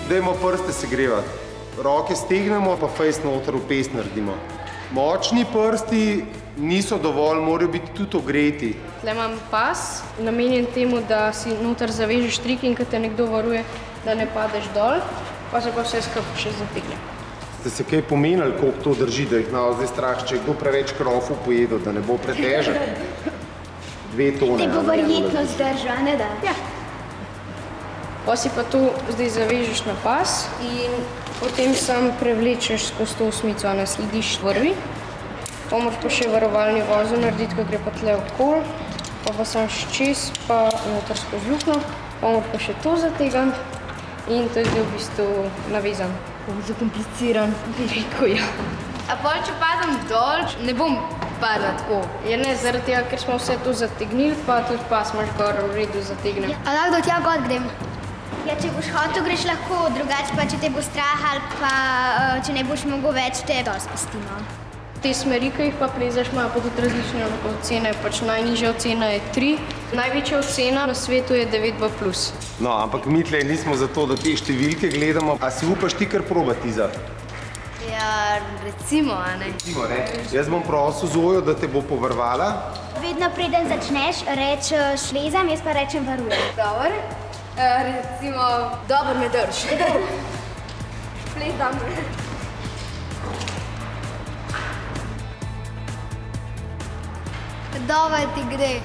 Dajmo prste segrevati. Roke stegnemo, pa fejs noter v pest naredimo. Močni prsti niso dovolj, morajo biti tudi ogreti. Tle imam pas, namenjen temu, da si noter zavežeš trik in ko te nekdo varuje, da ne padeš dol, pa se pa vse skupaj še zategne. Ste se kaj pomenili, koliko to drži, da jih malo zdaj strah, če je kdo preveč krofov pojedel, da ne bo pretežek? 2 tone. Te bo verjetno zdržal, ne da? Ja. Pa si pa tu zdaj zavežeš na pas in potem sam prevlečeš skozi to osmico, ne slediš vrvi. Pa moraš pa še varovalni vozel narediti, ko gre pa tle okol, pa sam čez, pa noter skozi luknjo, pa moraš pa še to zategniti in to je zdaj v bistvu navezan. Zakompliciran, bi rekel, ja. A pol, če padem dol, ne bom padla tako? Ja ne, zaradi tega, ker smo vse to zategnili, pa tudi pas imaš gor v redu zategnem. A lahko do tja gor grem? Ja, če boš hotel, greš lahko, drugače pa če te bo strah ali pa če ne boš mogel več, te dol spustimo. Te smeri, ki jih pa plezaš, imajo pa tudi različne ocene. Pač najnižja ocena je 3, največja ocena na svetu je 9,2+. No, ampak mi tle nismo zato, da te številke gledamo. A si upaš ti kar probati, Iza? Ja, recimo, a ne? Recimo, ne? Jaz bom prosil Zojo, da te bo povarovala. Vedno preden začneš, rečeš plezam, jaz pa rečem varujem. Dobro. Recimo, dobro me drž. Plezam. Dobar ti gre.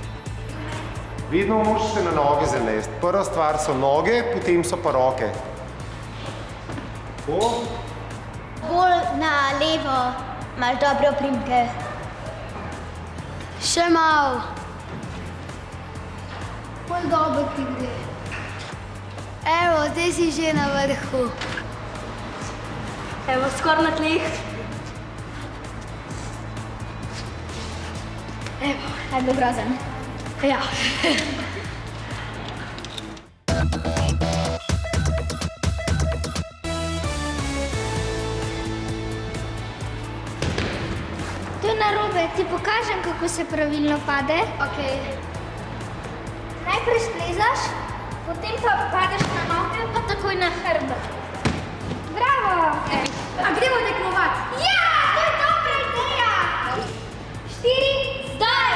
Vedno moraš se na noge zanesti. Prva stvar so noge, potem so pa roke. Tako. Bolj na levo, malo dobre oprimke. Še malo. Bolj dobro ti gre. Evo, zdaj si že na vrhu. Evo, skoraj na tleh. Evo, je bil grozen. Ja. To je narobe, ti pokažem, kako se pravilno pade. Okej. Najprej splezaš, potem pa padeš na noge, pa takoj na hrbet. Bravo! A gremo tekmovat? Ja, to je dobra ideja! 4, zdaj!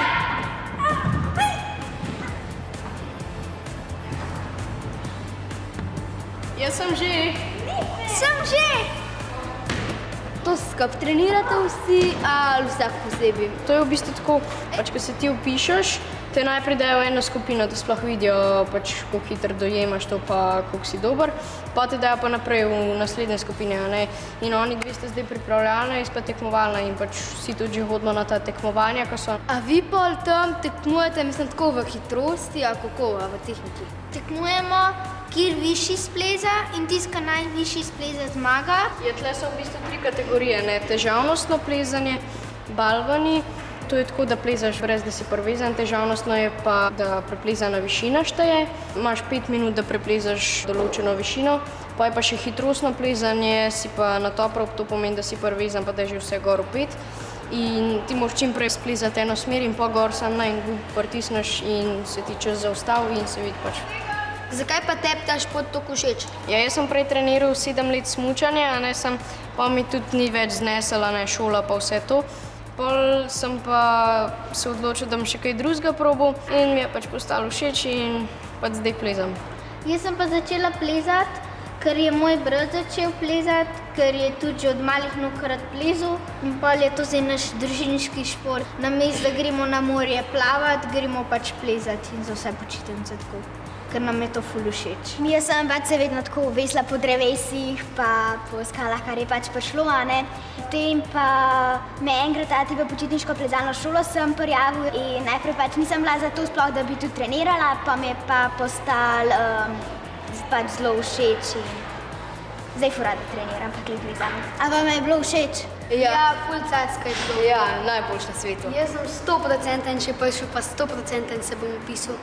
Jaz sem že. Sem že! To skup trenirate vsi ali vsak posebej? To je v bistvu tako, pač, ko se ti vpišeš, te najprej dajo eno skupino, da sploh vidijo, pač, koliko hitro dojemaš to, pa koliko si dober. Pa te dajo pa naprej v naslednje skupine, a ne. In oni dve ste zdaj pripravljalna, jaz pa tekmovalna in pač vsi tudi že hodimo na ta tekmovanja, ko so. A vi pol tam tekmujete, mislim, tako v hitrosti, a kako, a v tehniki? Tekmujemo, kjer višji spleza in tiska najvišji spleza zmaga. Ja, tle so v bistvu 3 kategorije, ne. Težavnostno plezanje, balvani. To je tako, da plezaš brez, da si privezan, težavnostno je pa, da preplezana višina šteje. Imaš 5 minut, da preplezaš določeno višino, pa je pa še hitrostno plezanje, si pa na toprov, to pomeni, da si privezan, pa da je že vse gor vpet. In ti moraš čim prej splezati eno smer in pa gor sam na en gub pritisneš in se ti čas zaustavi in se vidi pač. Zakaj pa tebi ta šport toliko všeč? Ja, jaz sem prej treniral 7 let smučanje, a ne, pa mi tudi ni več znesela, ne, šola pa vse to. Pol sem pa se odločil, da bom še kaj drugega probal in mi je pač postalo všeč in pač zdaj plezam. Jaz sem pa začela plezati, ker je moj brat začel plezati, ker je tudi že od malih nog rad plezal. In pol je to zdaj naš družinski šport. Namesto da gremo na morje plavat, gremo pač plezati in za vse počitnice tako. Ker nam je to ful všeč. Jaz sem pač se vedno tako vesla po drevesih, pa po skalah, kar je pač prišlo, a ne. Potem pa me enkrat tati v počitniško plezalno šolo sem prijavil in najprej pač nisem bila za to sploh, da bi tudi trenirala, pa mi je pa postalo pač zelo všeč in zdaj ful rada treniram, pa tudi plezam. A vam je bilo všeč? Ja, ful cacka je to. Ja, najboljš na svetu. Jaz sem 100%, če pa še pa 100% se bom upisal.